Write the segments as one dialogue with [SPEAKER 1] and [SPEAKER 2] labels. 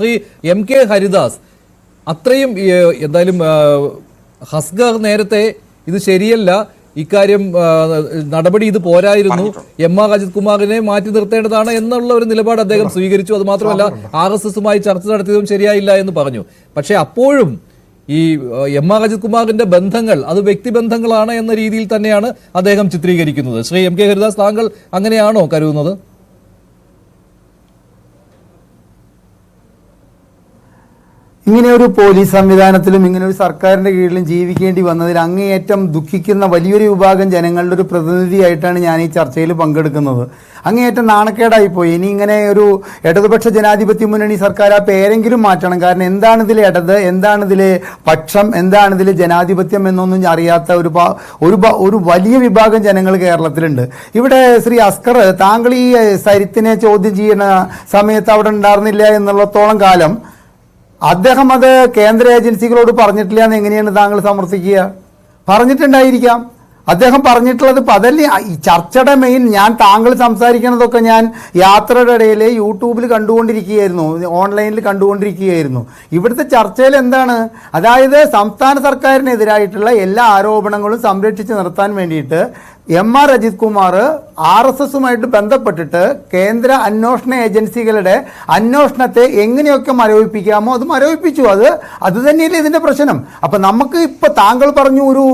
[SPEAKER 1] Shri MK Haridas അത്രയും എന്തായാലും ഹസ്ഗർ നേരത്തെ ഇത് ശരിയല്ല, ഇക്കാര്യം നടപടി ഇത് പോരായിരുന്നു, MR അജിത് കുമാറിനെ മാറ്റി നിർത്തേണ്ടതാണ് എന്നുള്ള ഒരു നിലപാട് അദ്ദേഹം സ്വീകരിച്ചു. അത് മാത്രമല്ല RSSുമായി ചർച്ച നടത്തിയതും ശരിയായില്ല എന്ന് പറഞ്ഞു. പക്ഷെ അപ്പോഴും ഈ MR അജിത് കുമാറിന്റെ ബന്ധങ്ങൾ അത് വ്യക്തിബന്ധങ്ങളാണ് എന്ന രീതിയിൽ തന്നെയാണ് അദ്ദേഹം ചിത്രീകരിക്കുന്നത്. ശ്രീ MK ഹരിദാസ്, താങ്കൾ അങ്ങനെയാണോ കരുതുന്നത്?
[SPEAKER 2] ഇങ്ങനെ ഒരു പോലീസ് സംവിധാനത്തിലും ഇങ്ങനെ ഒരു സർക്കാരിന്റെ കീഴിലും ജീവിക്കേണ്ടി വന്നതിൽ അങ്ങേയറ്റം ദുഃഖിക്കുന്ന വലിയൊരു വിഭാഗം ജനങ്ങളുടെ ഒരു പ്രതിനിധിയായിട്ടാണ് ഞാൻ ഈ ചർച്ചയിൽ പങ്കെടുക്കുന്നത്. അങ്ങേയറ്റം നാണക്കേടായിപ്പോയി. ഇനി ഇങ്ങനെ ഒരു ഇടതുപക്ഷ ജനാധിപത്യ മുന്നണി സർക്കാർ ആ പേരെങ്കിലും മാറ്റണം. കാരണം എന്താണിതിലെ ഇടത്, എന്താണിതിലെ പക്ഷം, എന്താണിതിലെ ജനാധിപത്യം എന്നൊന്നും അറിയാത്ത ഒരു വലിയ വിഭാഗം ജനങ്ങൾ കേരളത്തിലുണ്ട്. ഇവിടെ ശ്രീ അസ്കർ, താങ്കൾ ഈ സരിത്തിനെ ചോദ്യം ചെയ്യുന്ന സമയത്ത് അവിടെ ഉണ്ടായിരുന്നില്ല എന്നുള്ളത്തോളം കാലം അദ്ദേഹം അത് കേന്ദ്ര ഏജൻസികളോട് പറഞ്ഞിട്ടില്ല എന്ന് എങ്ങനെയാണ് താങ്കൾ സമർത്ഥിക്കുക? പറഞ്ഞിട്ടുണ്ടായിരിക്കാം. അദ്ദേഹം പറഞ്ഞിട്ടുള്ളത് അതല്ലേ ഈ ചർച്ചയുടെ മെയിൻ. ഞാൻ താങ്കൾ സംസാരിക്കണതൊക്കെ ഞാൻ യാത്രയുടെ ഇടയിൽ യൂട്യൂബിൽ കണ്ടുകൊണ്ടിരിക്കുകയായിരുന്നു, ഓൺലൈനിൽ കണ്ടുകൊണ്ടിരിക്കുകയായിരുന്നു. ഇവിടുത്തെ ചർച്ചയിൽ എന്താണ്, അതായത് സംസ്ഥാന സർക്കാരിനെതിരായിട്ടുള്ള എല്ലാ ആരോപണങ്ങളും സംരക്ഷിച്ച് നിർത്താൻ വേണ്ടിയിട്ട് MR അജിത് കുമാർ RSSുമായിട്ട് ബന്ധപ്പെട്ടിട്ട് കേന്ദ്ര അന്വേഷണ ഏജൻസികളുടെ അന്വേഷണത്തെ എങ്ങനെയൊക്കെ മരവിപ്പിക്കാമോ അത് മരവിപ്പിച്ചു. അത് തന്നെയല്ലേ ഇതിന്റെ പ്രശ്നം. അപ്പൊ നമുക്ക് ഇപ്പൊ താങ്കൾ പറഞ്ഞു ഒരു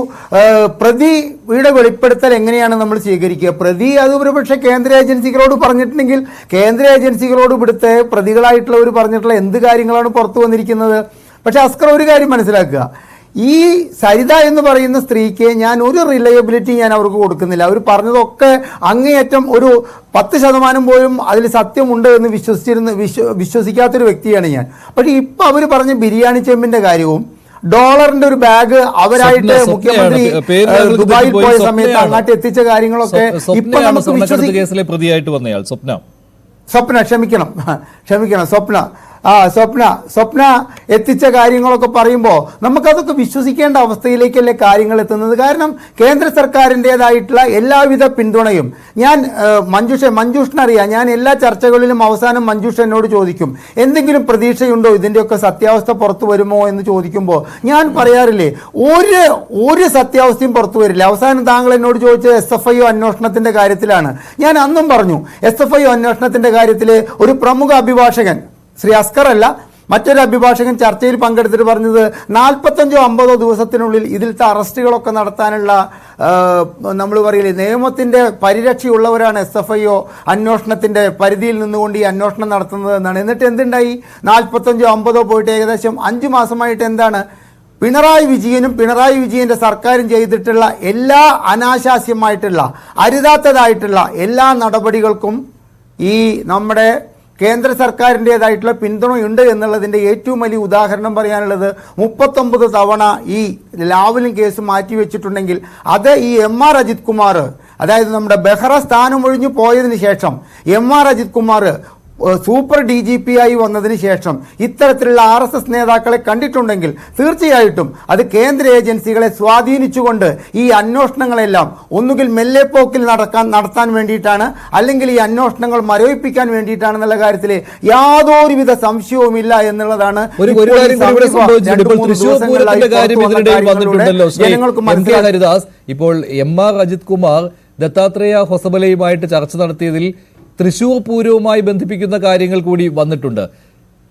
[SPEAKER 2] പ്രതിയുടെ വെളിപ്പെടുത്തൽ എങ്ങനെയാണ് നമ്മൾ സ്വീകരിക്കുക? പ്രതി അത് ഒരുപക്ഷെ കേന്ദ്ര ഏജൻസികളോട് പറഞ്ഞിട്ടുണ്ടെങ്കിൽ കേന്ദ്ര ഏജൻസികളോട് ഇവിടുത്തെ പ്രതികളായിട്ടുള്ളവർ പറഞ്ഞിട്ടുള്ള എന്ത് കാര്യങ്ങളാണ് പുറത്തു വന്നിരിക്കുന്നത്? പക്ഷെ അസ്കർ ഒരു കാര്യം മനസ്സിലാക്കുക, ഈ സരിത എന്ന് പറയുന്ന സ്ത്രീക്ക് ഞാൻ ഒരു റിലയബിലിറ്റി ഞാൻ അവർക്ക് കൊടുക്കുന്നില്ല. അവർ പറഞ്ഞതൊക്കെ അങ്ങേയറ്റം ഒരു 10% പോലും അതിൽ സത്യമുണ്ട് എന്ന് വിശ്വസിക്കാത്തൊരു വ്യക്തിയാണ് ഞാൻ. പക്ഷെ ഇപ്പൊ അവർ പറഞ്ഞ ബിരിയാണി ചെമ്പിന്റെ കാര്യവും ഡോളറിന്റെ ഒരു ബാഗ് അവരായിട്ട് മുഖ്യമന്ത്രി ദുബായിൽ പോയ സമയത്ത് അങ്ങോട്ട് എത്തിച്ച കാര്യങ്ങളൊക്കെ ഇപ്പൊ നമുക്ക് വിശ്വസിക്കാം. സ്വപ്ന എത്തിച്ച കാര്യങ്ങളൊക്കെ പറയുമ്പോൾ നമുക്കതൊക്കെ വിശ്വസിക്കേണ്ട അവസ്ഥയിലേക്കല്ലേ കാര്യങ്ങൾ എത്തുന്നത്. കാരണം കേന്ദ്ര സർക്കാരിൻ്റെതായിട്ടുള്ള എല്ലാവിധ പിന്തുണയും ഞാൻ മഞ്ജുഷിനറിയാം. ഞാൻ എല്ലാ ചർച്ചകളിലും അവസാനം മഞ്ജുഷ എന്നോട് ചോദിക്കും, എന്തെങ്കിലും പ്രതീക്ഷയുണ്ടോ, ഇതിൻ്റെയൊക്കെ സത്യാവസ്ഥ പുറത്തു വരുമോ എന്ന് ചോദിക്കുമ്പോൾ ഞാൻ പറയാറില്ലേ, ഒരു സത്യാവസ്ഥയും പുറത്തു വരില്ല. അവസാനം താങ്കൾ എന്നോട് ചോദിച്ചത് SFIO അന്വേഷണത്തിന്റെ കാര്യത്തിലാണ്. ഞാൻ അന്നും പറഞ്ഞു, SFIO അന്വേഷണത്തിന്റെ കാര്യത്തിൽ ഒരു പ്രമുഖ അഭിഭാഷകൻ, ശ്രീ അസ്കർ അല്ല, മറ്റൊരു അഭിഭാഷകൻ ചർച്ചയിൽ പങ്കെടുത്തിട്ട് പറഞ്ഞത് 45-50 ദിവസത്തിനുള്ളിൽ ഇതിലത്തെ അറസ്റ്റുകളൊക്കെ നടത്താനുള്ള നമ്മൾ പറയില്ലേ നിയമത്തിന്റെ പരിരക്ഷയുള്ളവരാണ് SFIO അന്വേഷണത്തിന്റെ പരിധിയിൽ നിന്നുകൊണ്ട് ഈ അന്വേഷണം നടത്തുന്നത് എന്നാണ്. എന്നിട്ട് എന്തുണ്ടായി? 45-50 പോയിട്ട് ഏകദേശം 5 മാസമായിട്ട് എന്താണ് പിണറായി വിജയന്റെ സർക്കാരും ചെയ്തിട്ടുള്ള എല്ലാ അനാശാസ്യമായിട്ടുള്ള അരുതാത്തതായിട്ടുള്ള എല്ലാ നടപടികൾക്കും ഈ നമ്മുടെ കേന്ദ്ര സർക്കാരിൻ്റെതായിട്ടുള്ള പിന്തുണയുണ്ട് എന്നുള്ളതിൻ്റെ ഏറ്റവും വലിയ ഉദാഹരണം പറയാനുള്ളത് 39 തവണ ഈ ലാവ്ലിൻ കേസ് മാറ്റിവെച്ചിട്ടുണ്ടെങ്കിൽ അത് ഈ MR അജിത് കുമാർ, അതായത് നമ്മുടെ ബെഹ്റ സ്ഥാനം ഒഴിഞ്ഞു പോയതിന് ശേഷം MR Ajith Kumar super DGP ആയി വന്നതിന് ശേഷം ഇത്തരത്തിലുള്ള RSS നേതാക്കളെ കണ്ടിട്ടുണ്ടെങ്കിൽ തീർച്ചയായിട്ടും അത് കേന്ദ്ര ഏജൻസികളെ സ്വാധീനിച്ചുകൊണ്ട് ഈ അന്വേഷണങ്ങളെല്ലാം ഒന്നുകിൽ മെല്ലെപ്പോക്കിൽ നടത്താൻ വേണ്ടിയിട്ടാണ്, അല്ലെങ്കിൽ ഈ അന്വേഷണങ്ങൾ മരവിപ്പിക്കാൻ വേണ്ടിയിട്ടാണെന്നുള്ള കാര്യത്തിൽ യാതൊരുവിധ സംശയവുമില്ല എന്നുള്ളതാണ്
[SPEAKER 1] ഇപ്പോൾ MR അജിത് കുമാർ ദത്താത്രേയ ഹൊസബലയുമായിട്ട് ചർച്ച നടത്തിയതിൽ തൃശൂർ പൂരവുമായി ബന്ധിപ്പിക്കുന്ന കാര്യങ്ങൾ കൂടി വന്നിട്ടുണ്ട്.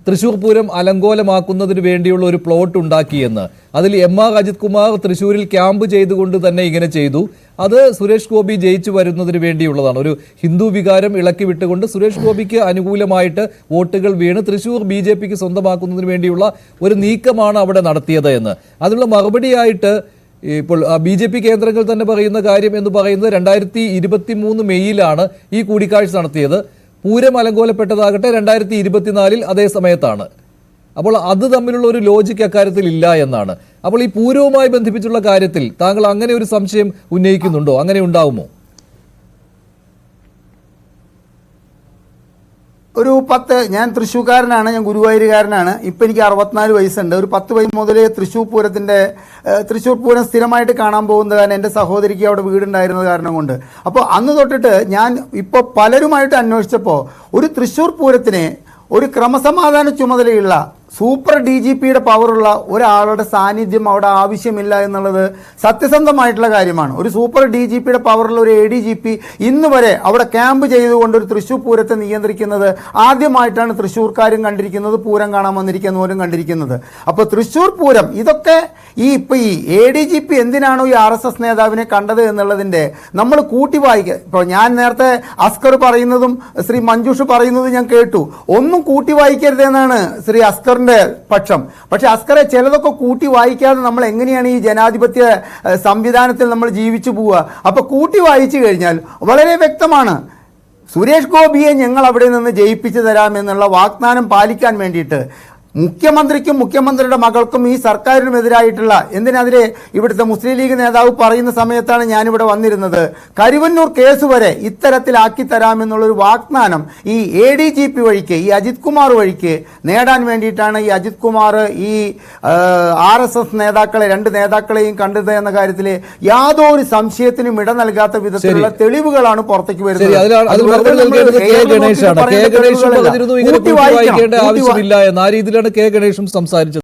[SPEAKER 1] തൃശൂർ പൂരം അലങ്കോലമാക്കുന്നതിന് വേണ്ടിയുള്ള ഒരു പ്ലോട്ട് ഉണ്ടാക്കിയെന്ന്, അതിൽ MR അജിത് കുമാർ തൃശൂരിൽ ക്യാമ്പ് ചെയ്തുകൊണ്ട് തന്നെ ഇങ്ങനെ ചെയ്തു. അത് സുരേഷ് ഗോപി ജയിച്ചു വരുന്നതിന് വേണ്ടിയുള്ളതാണ്. ഒരു ഹിന്ദു വികാരം ഇളക്കി വിട്ടുകൊണ്ട് സുരേഷ് ഗോപിക്ക് അനുകൂലമായിട്ട് വോട്ടുകൾ വീണ് തൃശൂർ BJPക്ക് സ്വന്തമാക്കുന്നതിന് വേണ്ടിയുള്ള ഒരു നീക്കമാണ് അവിടെ നടത്തിയത് എന്ന്. അതിനുള്ള മറുപടിയായിട്ട് ഇപ്പോൾ BJP കേന്ദ്രങ്ങൾ തന്നെ പറയുന്ന കാര്യം എന്ന് പറയുന്നത് 2023 മെയ്യിലാണ് ഈ കൂടിക്കാഴ്ച നടത്തിയത്. പൂരം അലങ്കോലപ്പെട്ടതാകട്ടെ 2024 അതേ സമയത്താണ്. അപ്പോൾ അത് തമ്മിലുള്ള ഒരു ലോജിക്ക് അക്കാര്യത്തിൽ ഇല്ല എന്നാണ്. അപ്പോൾ ഈ പൂരവുമായി ബന്ധിപ്പിച്ചുള്ള കാര്യത്തിൽ താങ്കൾ അങ്ങനെ ഒരു സംശയം ഉന്നയിക്കുന്നുണ്ടോ? അങ്ങനെ ഉണ്ടാവുമോ?
[SPEAKER 2] ഒരു 10, ഞാൻ തൃശ്ശൂർക്കാരനാണ്, ഞാൻ ഗുരുവായൂരുകാരനാണ്. ഇപ്പം എനിക്ക് 64 വയസ്സുണ്ട്. ഒരു 10 വയസ്സ് മുതൽ തൃശ്ശൂർ പൂരം സ്ഥിരമായിട്ട് കാണാൻ പോകുന്നത് കാരണം എൻ്റെ സഹോദരിക്ക് അവിടെ വീടുണ്ടായിരുന്നത് കാരണം കൊണ്ട്. അപ്പോൾ അന്ന് തൊട്ടിട്ട് ഞാൻ ഇപ്പോൾ പലരുമായിട്ട് അന്വേഷിച്ചപ്പോൾ ഒരു തൃശ്ശൂർ പൂരത്തിനെ ഒരു ക്രമസമാധാന ചുമതലയുള്ള സൂപ്പർ DGPയുടെ പവറുള്ള ഒരാളുടെ സാന്നിധ്യം അവിടെ ആവശ്യമില്ല എന്നുള്ളത് സത്യസന്ധമായിട്ടുള്ള കാര്യമാണ്. ഒരു സൂപ്പർ DGPയുടെ പവറുള്ള ഒരു ADGP ഇന്ന് വരെ അവിടെ ക്യാമ്പ് ചെയ്തുകൊണ്ട് ഒരു തൃശ്ശൂർ പൂരത്തെ നിയന്ത്രിക്കുന്നത് ആദ്യമായിട്ടാണ് തൃശ്ശൂർക്കാരും കണ്ടിരിക്കുന്നത്, പൂരം കാണാൻ വന്നിരിക്കുന്നവരും കണ്ടിരിക്കുന്നത്. അപ്പോൾ തൃശ്ശൂർ പൂരം ഇതൊക്കെ ഈ ADGP എന്തിനാണോ ഈ RSS നേതാവിനെ കണ്ടത് എന്നുള്ളതിൻ്റെ നമ്മൾ കൂട്ടി വായിക്കുക. ഇപ്പോൾ ഞാൻ നേരത്തെ അസ്കർ പറയുന്നതും ശ്രീ മഞ്ജുഷ് പറയുന്നതും ഞാൻ കേട്ടു. ഒന്നും കൂട്ടി വായിക്കരുതെന്നാണ് ശ്രീ അസ്കർ പക്ഷം. പക്ഷെ അസ്കറെ ചിലതൊക്കെ കൂട്ടി വായിക്കാതെ നമ്മൾ എങ്ങനെയാണ് ഈ ജനാധിപത്യ സംവിധാനത്തിൽ നമ്മൾ ജീവിച്ചു പോവുക? അപ്പൊ കൂട്ടി വായിച്ചു കഴിഞ്ഞാൽ വളരെ വ്യക്തമാണ്. സുരേഷ് ഗോപിയെ ഞങ്ങൾ അവിടെ നിന്ന് ജയിപ്പിച്ചു തരാമെന്നുള്ള വാഗ്ദാനം പാലിക്കാൻ വേണ്ടിയിട്ട് മുഖ്യമന്ത്രിക്കും മുഖ്യമന്ത്രിയുടെ മകൾക്കും ഈ സർക്കാരിനുമെതിരായിട്ടുള്ള എന്തിനെതിരെ ഇവിടുത്തെ മുസ്ലിം ലീഗ് നേതാവ് പറയുന്ന സമയത്താണ് ഞാനിവിടെ വന്നിരുന്നത്. കരുവന്നൂർ കേസ് വരെ ഇത്തരത്തിലാക്കി തരാമെന്നുള്ളൊരു വാഗ്ദാനം ഈ ADGP വഴിക്ക്, ഈ അജിത് കുമാർ വഴിക്ക് നേടാൻ വേണ്ടിയിട്ടാണ് ഈ അജിത് കുമാർ ഈ RSS നേതാക്കളെ, രണ്ട് നേതാക്കളെയും കണ്ടത് എന്ന കാര്യത്തിൽ യാതൊരു സംശയത്തിനും ഇട നൽകാത്ത വിധത്തിലുള്ള തെളിവുകളാണ് പുറത്തേക്ക് വരുന്നത്.
[SPEAKER 1] ആവശ്യമില്ല എന്ന രീതിയിലാണ് കെ ഗണേഷും സംസാരിച്ചത്.